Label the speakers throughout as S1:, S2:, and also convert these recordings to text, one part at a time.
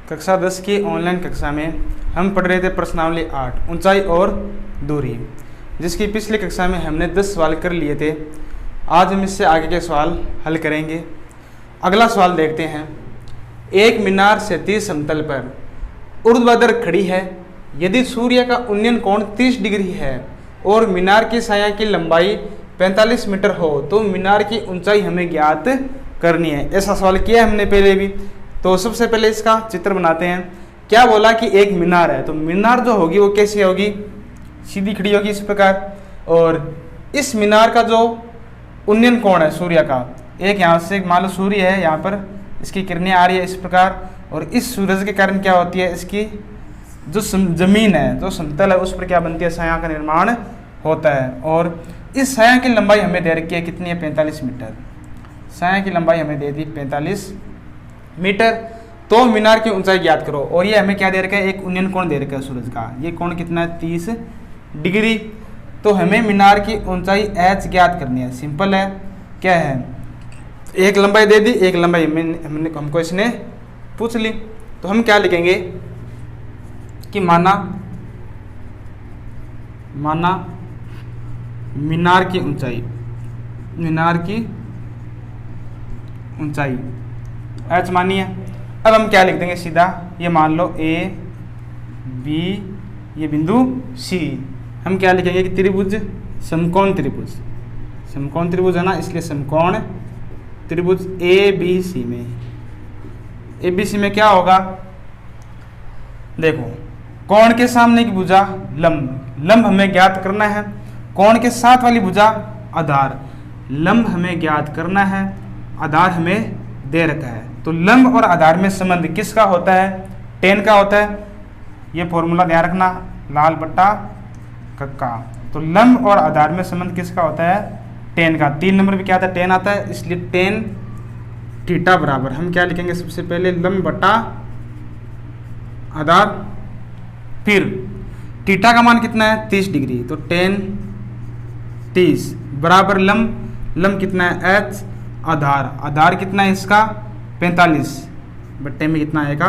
S1: कक्षा 10 की ऑनलाइन कक्षा में हम पढ़ रहे थे प्रश्नावली 8 ऊंचाई और दूरी, जिसकी पिछली कक्षा में हमने 10 सवाल कर लिए थे। आज हम इससे आगे के सवाल हल करेंगे। अगला सवाल देखते हैं। एक मीनार क्षैतिज समतल पर ऊर्ध्वाधर खड़ी है। यदि सूर्य का उन्नयन कोण 30 डिग्री है और मीनार की छाया की लंबाई 45 मीटर हो तो मीनार की ऊंचाई हमें ज्ञात करनी है। ऐसा सवाल किया हमने पहले भी। तो सबसे पहले इसका चित्र बनाते हैं। क्या बोला कि एक मीनार है, तो मीनार जो होगी वो कैसी होगी, सीधी खड़ी होगी इस प्रकार। और इस मीनार का जो उन्नयन कोण है सूर्य का, एक यहाँ से मान लो सूर्य है, यहाँ पर इसकी किरणें आ रही है इस प्रकार, और इस सूरज के कारण क्या होती है, इसकी जो जमीन है, जो समतल है, उस पर क्या बनती है, छाया का निर्माण होता है। और इस छाया की लंबाई हमें दे रखी है कितनी है, 45 मीटर। छाया की लंबाई हमें दे दी 45 मीटर। तो मीनार की ऊंचाई ज्ञात करो। और ये हमें क्या दे रखा है, एक उन्नयन कोण दे रखा है सूरज का। ये कोण कितना है, 30 डिग्री। तो हमें मीनार की ऊंचाई h ज्ञात करनी है। सिंपल है, क्या है, एक लंबाई दे दी, एक लंबाई हमको इसने पूछ ली। तो हम क्या लिखेंगे कि माना मीनार की ऊंचाई h मानी है। अब हम क्या लिख देंगे सीधा, ये मान लो A B, ये बिंदु C। हम क्या लिखेंगे कि त्रिभुज, समकोण त्रिभुज है ना, इसलिए समकोण त्रिभुज ABC में, ABC में क्या होगा, देखो कोण के सामने की भुजा लंब हमें ज्ञात करना है। कोण के साथ वाली भुजा आधार, लंब हमें ज्ञात करना है, आधार हमें दे रखा है। तो लंब और आधार में संबंध किसका होता है, tan का होता है। ये फॉर्मूला ध्यान रखना, लाल बट्टा कक्का। तो लंब और आधार में संबंध किसका होता है, tan का। 3 नंबर पे क्या आता है, tan आता है, इसलिए tan थीटा बराबर हम क्या लिखेंगे, सबसे पहले लंब बट्टा आधार, फिर थीटा का मान कितना है, 30 डिग्री। तो tan 30 बराबर लंब कितना है, h, आधार कितना है इसका, 45 बट्टे में कितना आएगा,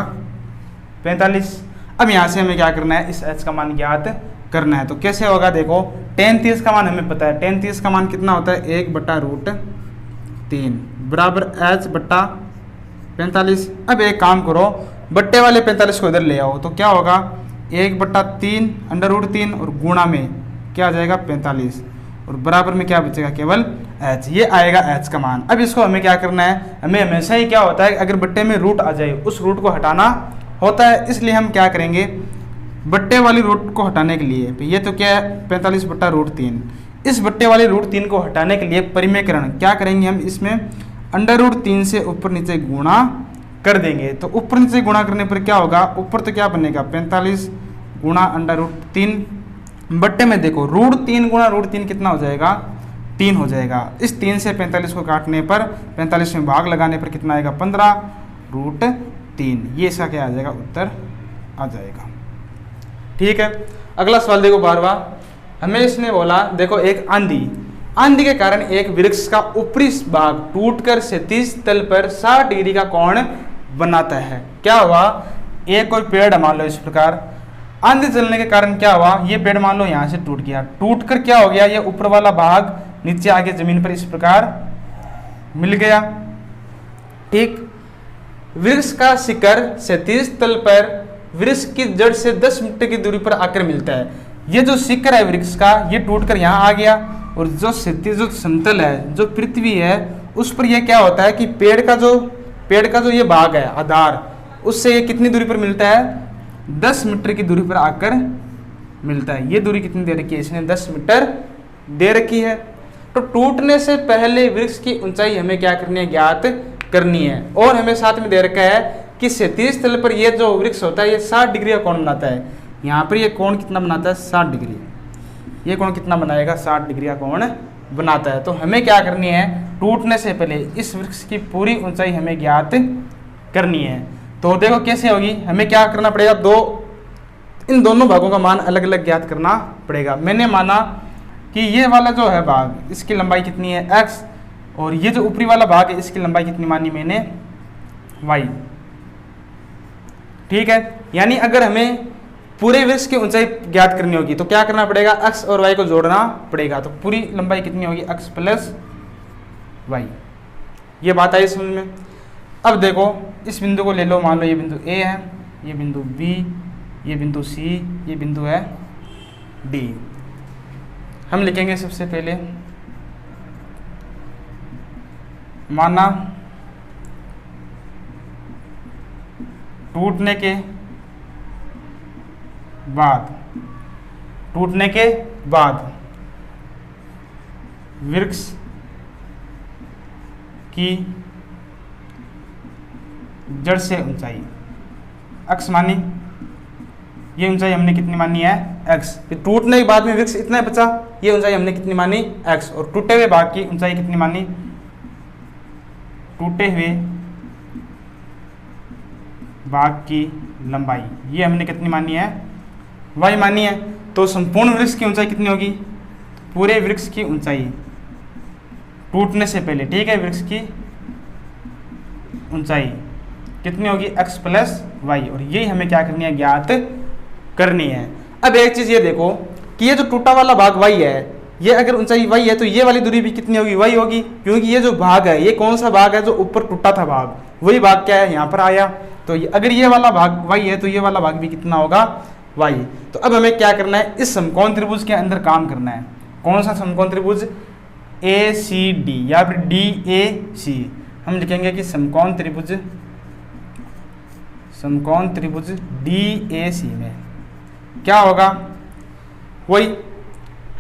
S1: 45। अब यहाँ से हमें क्या करना है, इस h का मान ज्ञात करना है। तो कैसे होगा, देखो tan 30 का मान हमें पता है। tan 30 का मान कितना होता है, 1/√3 बराबर h बट्टा 45। अब एक काम करो, बट्टे वाले 45 को इधर ले आओ, तो क्या होगा, 1/3 √3 और गुणा में क्या आ जाएगा, 45, और बराबर में क्या बचेगा, केवल h। ये आएगा h का मान। अब इसको हमें क्या करना है, हमें हमेशा ही क्या होता है, अगर बट्टे में रूट आ जाए उस रूट को हटाना होता है। इसलिए हम क्या करेंगे, बट्टे वाली रूट को हटाने के लिए, ये तो क्या है 45/√3, इस बट्टे वाले √3 को हटाने के लिए परिमेयकरण क्या करेंगे, हम इसमें √3 से ऊपर नीचे गुणा कर देंगे। तो ऊपर नीचे गुणा करने पर क्या होगा, ऊपर तो क्या बनेगा, 45 गुणा √3, बट्टे में देखो √3 गुणा √3 कितना हो जाएगा, 3 हो जाएगा। इस 3 से 45 को काटने पर, 45 में भाग लगाने पर कितना आएगा, 15√3। ये इसका क्या आ जाएगा, उत्तर आ जाएगा। ठीक है। अगला सवाल देखो 12वां। हमें इसने बोला, देखो एक आंधी के कारण एक वृक्ष का ऊपरी भाग टूटकर क्षैतिज तल पर 60 डिग्री का कोण बनाता है। क्या हुआ, एक और पेड़ मान लो इस प्रकार, आंधी चलने के कारण क्या हुआ, ये पेड़ मान लो यहाँ से टूट गया, टूटकर क्या हो गया, ये ऊपर वाला भाग नीचे आके जमीन पर इस प्रकार मिल गया। ठीक। वृक्ष का शिखर क्षैतिज तल पर वृक्ष की जड़ से 10 मीटर की दूरी पर आकर मिलता है। ये जो शिखर है वृक्ष का, ये टूटकर यहाँ आ गया, और जो क्षैतिज जो समतल है, जो पृथ्वी है, उस पर यह क्या होता है कि पेड़ का जो ये भाग है आधार, उससे ये कितनी दूरी पर मिलता है, 10 मीटर की दूरी पर आकर मिलता है। ये दूरी कितनी दे रखी है, इसने 10 मीटर दे रखी है। तो टूटने से पहले वृक्ष की ऊंचाई हमें क्या करनी है, ज्ञात करनी है। और हमें साथ में दे रखा है कि क्षैतिज तल पर ये जो वृक्ष होता है, ये 60 डिग्री का कोण बनाता है। यहाँ पर ये कोण कितना बनाता है, 60 डिग्री। ये कोण कितना बनाएगा, 60 डिग्री का कोण बनाता है। तो हमें क्या करनी है, टूटने से पहले इस वृक्ष की पूरी ऊंचाई हमें ज्ञात करनी है। तो देखो कैसे होगी, हमें क्या करना पड़ेगा, इन दोनों भागों का मान अलग अलग ज्ञात करना पड़ेगा। मैंने माना कि ये वाला जो है भाग, इसकी लंबाई कितनी है, x, और ये जो ऊपरी वाला भाग है इसकी लंबाई कितनी मानी मैंने, y। ठीक है। यानी अगर हमें पूरे वृक्ष की ऊंचाई ज्ञात करनी होगी तो क्या करना पड़ेगा, x और y को जोड़ना पड़ेगा। तो पूरी लंबाई कितनी होगी, x प्लस y। ये बात आई समझ में। अब देखो इस बिंदु को ले लो, मान लो ये बिंदु A है, ये बिंदु B, ये बिंदु C, ये बिंदु है D। हम लिखेंगे सबसे पहले, माना टूटने के बाद वृक्ष की जड़ से ऊंचाई x मानी, ये ऊंचाई हमने कितनी मानी है x। फिर टूटने के बाद में वृक्ष इतना बचा, ये ऊंचाई हमने कितनी मानी x। और टूटे हुए भाग की ऊंचाई कितनी मानी, टूटे हुए भाग की लंबाई ये हमने कितनी मानी है, y मानी है। तो संपूर्ण वृक्ष की ऊंचाई कितनी होगी, पूरे वृक्ष की ऊंचाई टूटने से पहले, ठीक है, वृक्ष की ऊंचाई कितनी होगी, x प्लस y। और यही हमें क्या करनी है, ज्ञात करनी है। अब एक चीज ये देखो कि ये जो टूटा वाला भाग y है, ये अगर ऊंचाई y है तो ये वाली दूरी भी कितनी होगी, y होगी। क्योंकि ये जो भाग है, ये कौन सा भाग है, जो ऊपर टूटा था भाग, वही भाग क्या है, यहाँ पर आया। तो अगर ये वाला भाग y है तो ये वाला भाग भी कितना होगा, y। तो अब हमें क्या करना है, इस समकोण त्रिभुज के अंदर काम करना है। कौन सा समकोण त्रिभुज, ACD या फिर DAC। हम लिखेंगे कि समकोण त्रिभुज DAC में क्या होगा, वही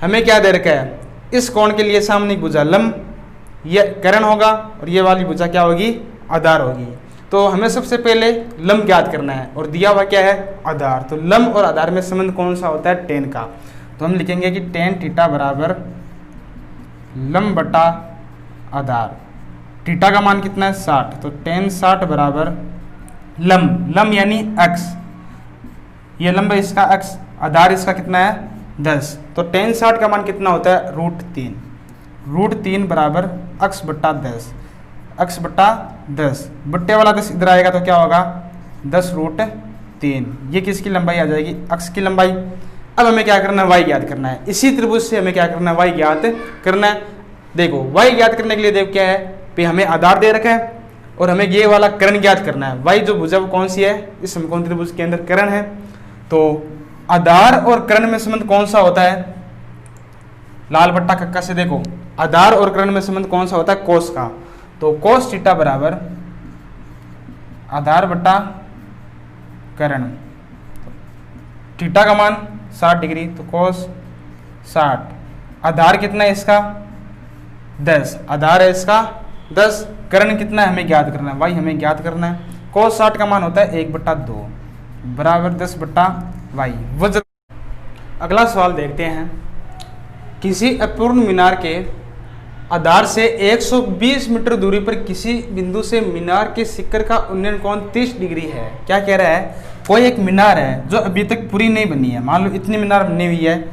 S1: हमें क्या दे रखा है, इस कोण के लिए सामने भुजा लंब, ये कर्ण होगा, और ये वाली भुजा क्या होगी, आधार होगी। तो हमें सबसे पहले लंब ज्ञात करना है, और दिया हुआ क्या है, आधार। तो लंब और आधार में संबंध कौन सा होता है, टेन का। तो हम लिखेंगे कि टेन थीटा बराबर लंब बटा आधार। थीटा का मान कितना है, 60। तो टेन 60 बराबर लंब यानी x, ये लंब है इसका x, आधार इसका कितना है 10। तो टेन 60 का मान कितना होता है, √3। √3 बराबर x बट्टा 10, x बट्टा 10, बट्टे वाला 10 इधर आएगा तो क्या होगा, 10√3। ये किसकी लंबाई आ जाएगी, x की लंबाई। अब हमें क्या करना है, y ज्ञात करना है। इसी त्रिभुज से हमें क्या करना है, y ज्ञात करना है। देखो y ज्ञात करने के लिए देख क्या है, पे हमें आधार दे रखा है और हमें ये वाला कर्ण ज्ञात करना है। y जो भुजा वो कौन सी है, इस समकोण त्रिभुज के अंदर कर्ण है। तो आधार और कर्ण में संबंध कौन सा होता है, लाल बट्टा कक्का से देखो, आधार और कर्ण में संबंध कौन सा होता है, कोस का। तो कोस थीटा बराबर आधार बट्टा कर्ण। थीटा का मान 60 डिग्री, तो कोस 60। आधार कितना है इसका, 10, आधार है इसका 10। कर्ण कितना है हमें ज्ञात करना है, y हमें ज्ञात करना है। कोस 60 का मान होता है 1/2 बराबर 10/y। वज्र। अगला सवाल देखते हैं, किसी अपूर्ण मीनार के आधार से 120 मीटर दूरी पर किसी बिंदु से मीनार के शिखर का उन्नयन कोण 30 डिग्री है। क्या कह रहा है, कोई एक मीनार है जो अभी तक पूरी नहीं बनी है, मान लो इतनी मीनार बनी हुई है,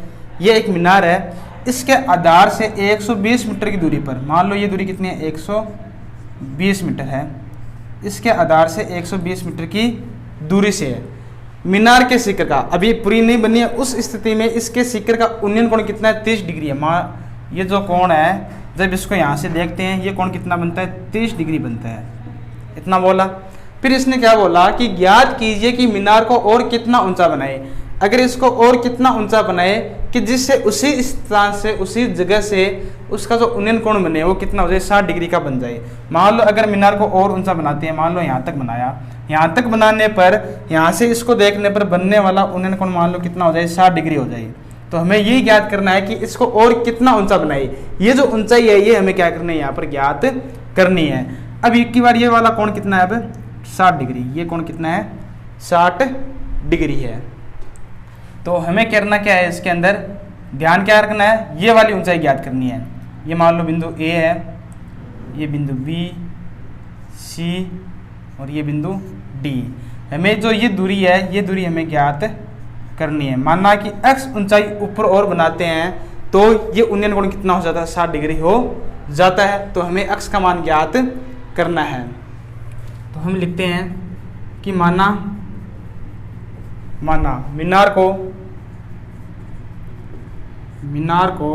S1: ये एक मीनार है, इसके आधार से 120 मीटर की दूरी पर, मान लो ये दूरी कितनी है, 120 मीटर है, इसके आधार से 120 मीटर की दूरी से मीनार के शिखर का, अभी पूरी नहीं बनी है, उस स्थिति में इसके शिखर का उन्नयन कोण कितना है, 30 डिग्री है। ये जो कोण है, जब इसको यहाँ से देखते हैं, ये कोण कितना बनता है, 30 डिग्री बनता है। इतना बोला। फिर इसने क्या बोला कि ज्ञात कीजिए कि मीनार को और कितना ऊंचा बनाए। अगर इसको और कितना ऊंचा बनाए कि जिससे उसी स्थान से, उसी जगह से उसका जो उन्नयन कोण बने वो कितना हो जाए, 60 डिग्री का बन जाए। मान लो अगर मीनार को और ऊंचा बनाते हैं, मान लो यहाँ तक बनाया, यहाँ तक बनाने पर, यहाँ से इसको देखने पर बनने वाला उन्नयन कोण मान लो कितना हो जाए, 60 डिग्री हो जाए। तो हमें यही ज्ञात करना है कि इसको और कितना ऊंचा बनाए। ये जो ऊंचाई है ये हमें क्या करना है, यहाँ पर ज्ञात करनी है। अब एक की बार ये वाला कोण कितना है, अब 60 डिग्री, ये कोण कितना है, 60 डिग्री है। तो हमें करना क्या है, इसके अंदर ध्यान क्या रखना है, ये वाली ऊंचाई ज्ञात करनी है। ये मान लो बिंदु A है, ये बिंदु B, C और ये बिंदु D। हमें जो ये दूरी है, ये दूरी हमें ज्ञात करनी है। मानना कि x ऊंचाई ऊपर और बनाते हैं तो ये उन्नयन कोण कितना हो जाता है, 60 डिग्री हो जाता है। तो हमें x का मान ज्ञात करना है। तो हम लिखते हैं कि माना माना। मीनार को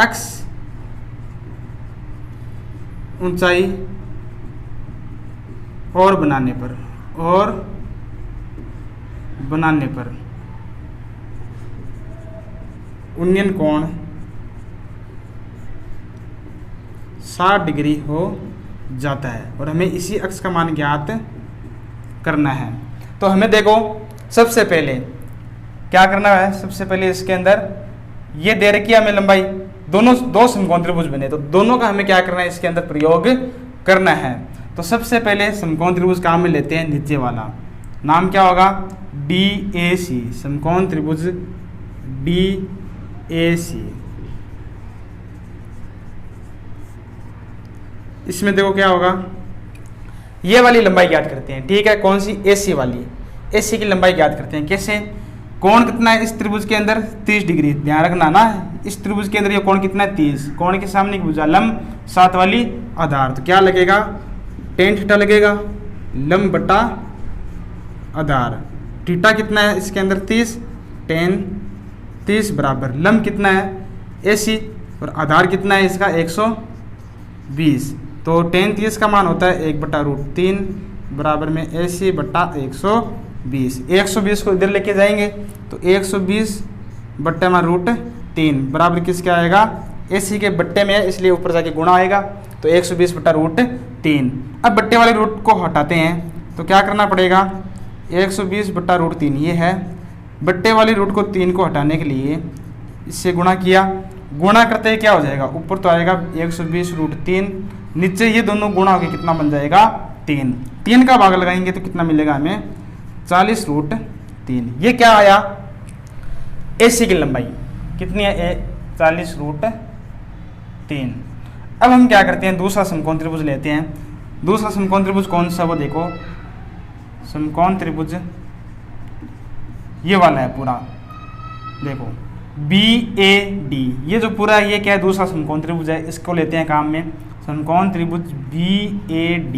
S1: x ऊंचाई और बनाने पर उन्नयन कोण 60 डिग्री हो जाता है और हमें इसी अक्ष का मान ज्ञात करना है। तो हमें देखो सबसे पहले क्या करना है, सबसे पहले इसके अंदर ये दे रखी है हमें लंबाई, दो समकोण त्रिभुज बने, तो दोनों का हमें क्या करना है, इसके अंदर प्रयोग करना है। तो सबसे पहले समकोण त्रिभुज का हमें लेते हैं नीचे वाला, नाम क्या होगा, DAC, समकोण त्रिभुज DAC। इसमें देखो क्या होगा, ये वाली लंबाई ज्ञात करते हैं, ठीक है, कौन सी, AC वाली, AC की लंबाई ज्ञात करते हैं। कैसे, कोण कितना है इस त्रिभुज के अंदर, 30 डिग्री, ध्यान रखना ना, इस त्रिभुज के अंदर ये कोण कितना है, 30, कोण के सामने की भुजा लंब, साथ वाली आधार, तो क्या लगेगा, tan थीटा लगेगा, लंब बटा आधार, थीटा कितना है इसके अंदर 30, tan 30 बराबर लंब कितना है AC और आधार कितना है इसका 120, तो tan 30 का मान होता है 1/√3 बराबर में AC बटा 120। 120 को इधर लेके जाएंगे तो 120 बट्टे में √3 बराबर किसके आएगा, AC के बट्टे में है इसलिए ऊपर जाके गुणा आएगा, तो 120 बटा √3। अब बट्टे वाले रूट को हटाते हैं तो क्या करना पड़ेगा, 120 बटा √3 ये है, बट्टे वाली रूट को 3 को हटाने के लिए इससे गुणा किया, गुणा करते ही क्या हो जाएगा, ऊपर तो आएगा 120√3, नीचे ये दोनों गुणा होकर कितना बन जाएगा, 3 का भाग लगाएंगे तो कितना मिलेगा हमें, 40√3। ये क्या आया, AC की लंबाई कितनी है, 40√3। अब हम क्या करते हैं, दूसरा समकोण त्रिभुज लेते हैं। दूसरा समकोण त्रिभुज कौन सा, वो देखो, समकोण त्रिभुज ये वाला है पूरा, देखो BAD, ये जो पूरा ये क्या है, दूसरा समकोण त्रिभुज है, इसको लेते हैं काम में, समकोण त्रिभुज BAD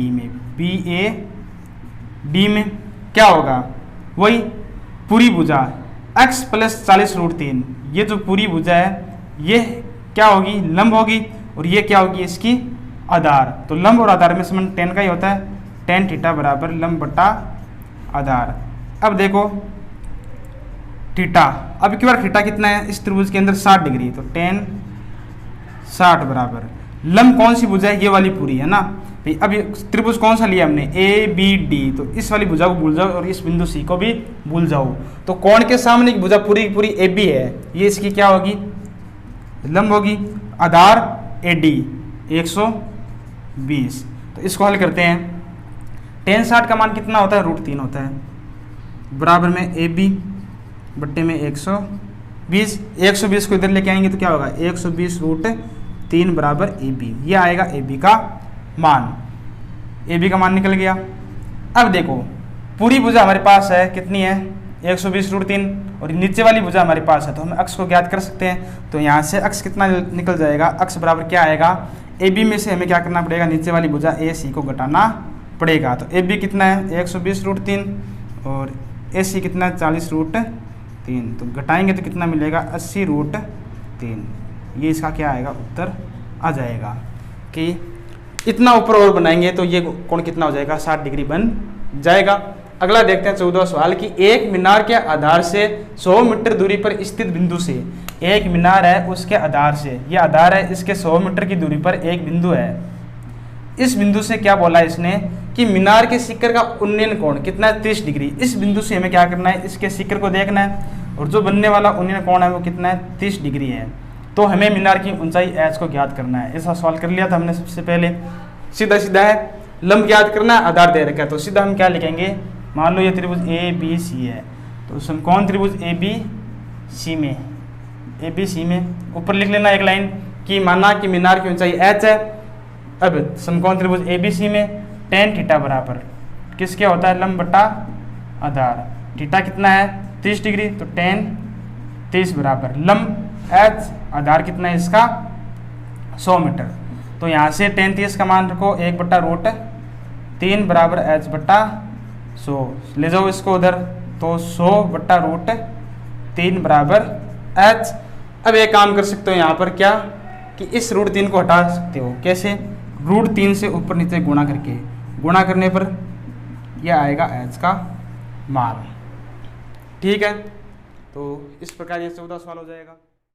S1: में क्या होगा, वही पूरी भुजा x + 40√3, ये जो पूरी भुजा है ये क्या होगी, लंब होगी, और ये क्या होगी इसकी आधार, तो लंब और आधार में संबंध tan का ही होता है, tan थीटा बराबर लंब बटा आधार। अब देखो थीटा, अब की बार थीटा कितना है इस त्रिभुज के अंदर, 60 डिग्री, तो tan 60 बराबर लंब कौन सी भुजा है, ये वाली पूरी है ना भाई। अब त्रिभुज कौन सा लिया हमने, ABD, तो इस वाली भुजा को भूल जाओ और इस बिंदु C को भी भूल जाओ, तो कोण के सामने की भुजा पूरी पूरी AB है, ये इसकी क्या होगी, लंब होगी, आधार AD 120। तो इसको हल करते हैं, tan 60 का मान कितना होता है, √3 होता है, बराबर में AB बट्टे में 120, 120 को इधर लेके आएंगे तो क्या होगा, 120√3 बराबर AB, ये आएगा AB का मान, AB का मान निकल गया। अब देखो पूरी भुजा हमारे पास है, कितनी है, 120√3, और नीचे वाली भुजा हमारे पास है, तो हम अक्ष को ज्ञात कर सकते हैं। तो यहाँ से अक्ष कितना निकल जाएगा, अक्ष बराबर क्या आएगा, AB में से हमें क्या करना पड़ेगा, नीचे वाली भुजा AC को घटाना पड़ेगा, तो AB कितना है 120√3 और AC कितना है 40√3, तो घटाएंगे तो कितना मिलेगा 80√3, ये इसका क्या आएगा, उत्तर आ जाएगा। कि इतना ऊपर और बनाएंगे तो ये कोण कितना हो जाएगा, 60 डिग्री बन जाएगा। अगला देखते हैं 14वां सवाल कि एक मीनार के आधार से 100 मीटर दूरी पर स्थित बिंदु से, एक मीनार है उसके आधार से, ये आधार है, इसके 100 मीटर की दूरी पर एक बिंदु है, इस बिंदु से क्या बोला है इसने कि मीनार के शिखर का उन्नयन कोण कितना है, 30 डिग्री। इस बिंदु से हमें क्या करना है, इसके शिखर को देखना है, और जो बनने वाला उन्नयन कोण है वो कितना है, 30 डिग्री है। तो हमें मीनार की ऊंचाई h को ज्ञात करना है। ऐसा सवाल कर लिया था हमने सबसे पहले, सीधा सीधा है, लंब ज्ञात करना है, आधार दे रखा है, तो सीधा हम क्या लिखेंगे, मान लो ये त्रिभुज ABC है, तो समकोण त्रिभुज ABC में ऊपर लिख लेना एक लाइन कि माना कि मीनार की ऊंचाई h है। अब समकोण त्रिभुज ABC में tan थीटा बराबर किसके होता है, लंब बटा आधार, थीटा कितना है 30 डिग्री, तो tan 30 बराबर लंब h, आधार कितना है इसका 100 मीटर। तो यहाँ से tan 30 का मान रखो 1/√3 बराबर h बटा 100 ले जाओ इसको उधर, तो 100/√3 बराबर h। अब एक काम कर सकते हो यहाँ पर क्या कि इस √3 को हटा सकते हो। कैसे? √3 से ऊपर नीचे गुणा करके, गुणा करने पर यह आएगा h का मान। ठीक है, तो इस प्रकार ये 14 सवाल हो जाएगा।